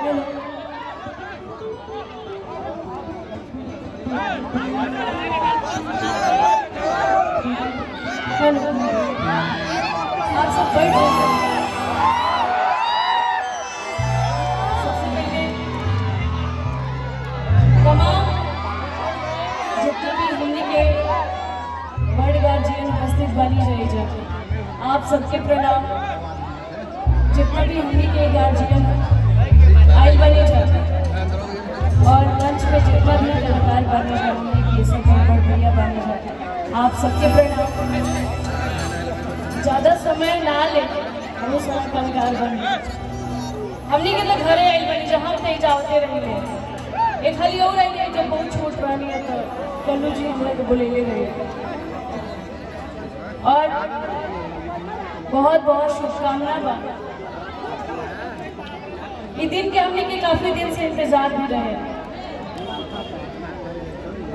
आप सब बैठ जाइए। सबसे पहले तमाम जितने भी हिंदी के बड़ गार्जियन उपस्थित बनी जाइए, आप सबके प्रणाम। जितने भी हिंदी के गार्जियन आए बने जाते और मंच पे जितना भी कलाकार बने जाते ये सब बड़ भैया बने जाते, आप सबके प्रणाम। ज़्यादा समय ना ले, बहुत सारा कलाकार बन हमने के तो घरे आई बनी जहाँ नहीं जाते रहे। एक खाली और आई है जब बहुत छोट रही है तो कल्लू जी हमरा के बुलेले रहे। और बहुत बहुत शुभकामना बा इस दिन के हमने के काफी दिन से इंतजार भी रहे।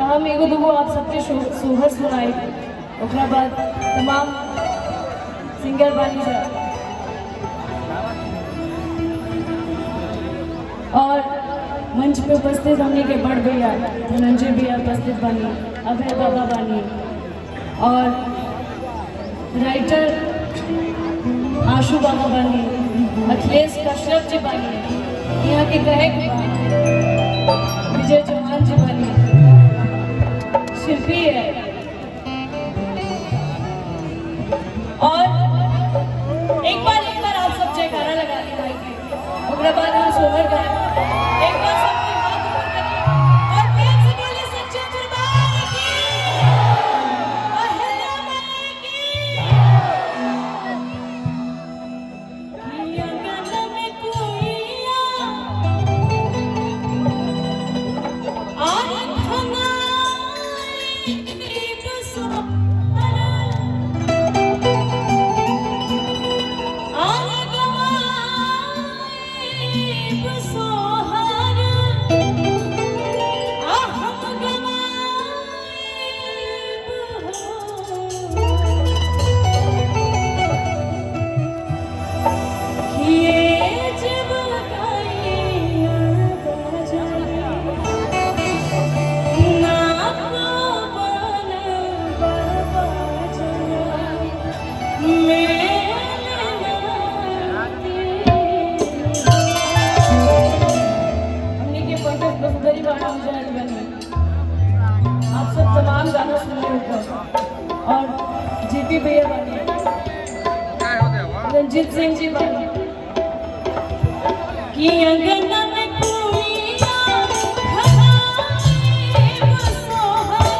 हम एगो दूगो आप सबके सोहर सुनाई, ओकरा बाद तमाम सिंगर बनी जा और मंच पे उपस्थित हमने के बड़ भैया धनंजय भैया उपस्थित बनी, अभय बाबा बनी और राइटर आशु बाबा बनी, अखिलेश कश्यप जी बनी, यहाँ के गायक विजय चौहान जी बनी, शिल्पी है और एक बार आप सब जयकारा लगा दी भाई के, उसके बाद हम सोहर गाए। एक बार सबके हाथ ऊपर करिए और प्रेम से बोलिए सच्चे दरबार की, अहिल्या माई की। अंगन में कोइया और खंगाई बसो आप सब तमाम गाना सुने होगा और जीपी भैया बने, रंजीत सिंह जी बने कि अंगन में कोइया खनाई बसोहर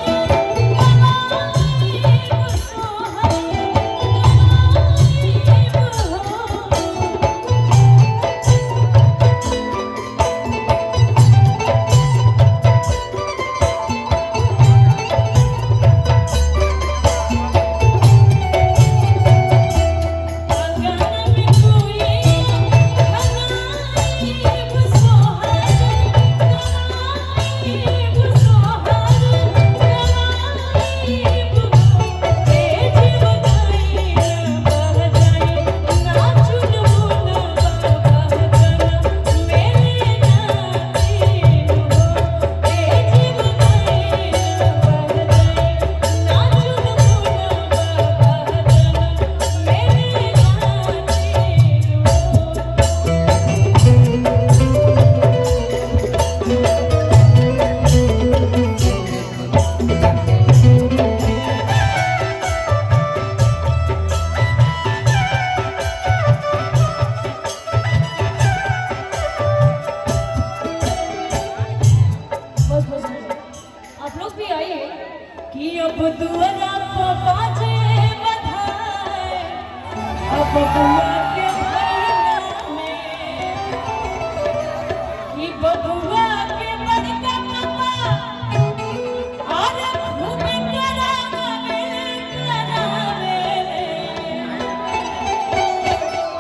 कि अब दुआरा बाजे बधाई, अब बुआ के भैया में कि बबुआ के बड़का पापा और खूब करावे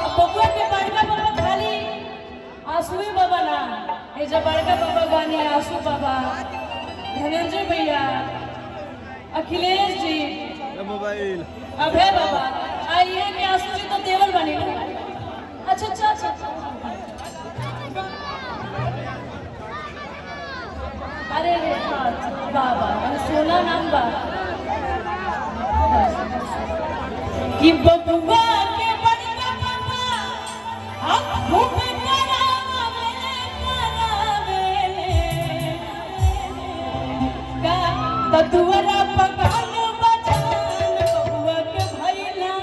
अब बबुआ के बड़का पापा खाली आंसू बाबा ना, ये जो बड़का पापा गाने आंसू बाबा, धनंजय भैया, अखिलेश जी, मोबाइल, अभय बाबा, आइए कि आंसू जी तो देवर बने। अच्छा अच्छा अच्छा बाबा 16 नाम बा कि बबुआ के बड़का पापा हम खूब करावेले का ततुरा पकान बचान बबुआ के भैला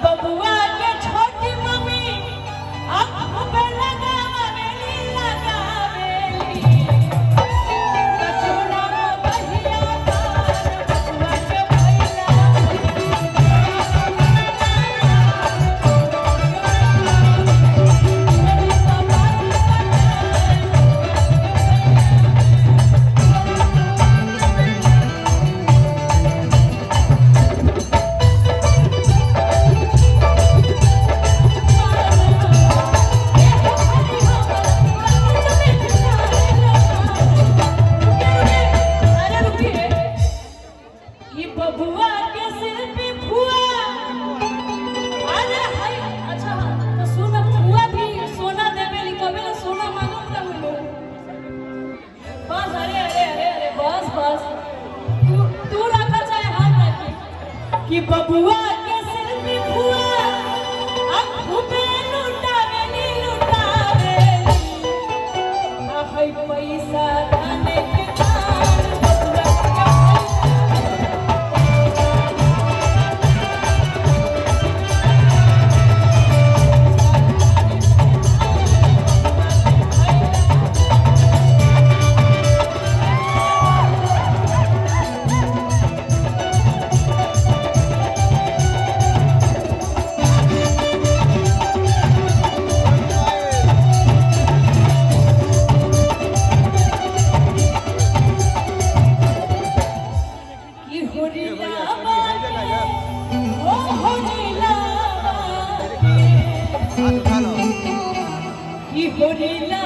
बबुआ के छोटी मम्मी अब पे लगावेली कचौड़ा बहिया बबुआ के भैला बबुआ के सिर पे फुआ अरे हाय अच्छा तो सुन फुआ भी सोना देवेली कबे सोना मांगत रहलो बस अरे बस तू रखा चाहे हम रखी कि बबुआ के सिर पे फुआ अब खूबे लुटावेली हाय पैसा खाने के दान बबुआ के होरिला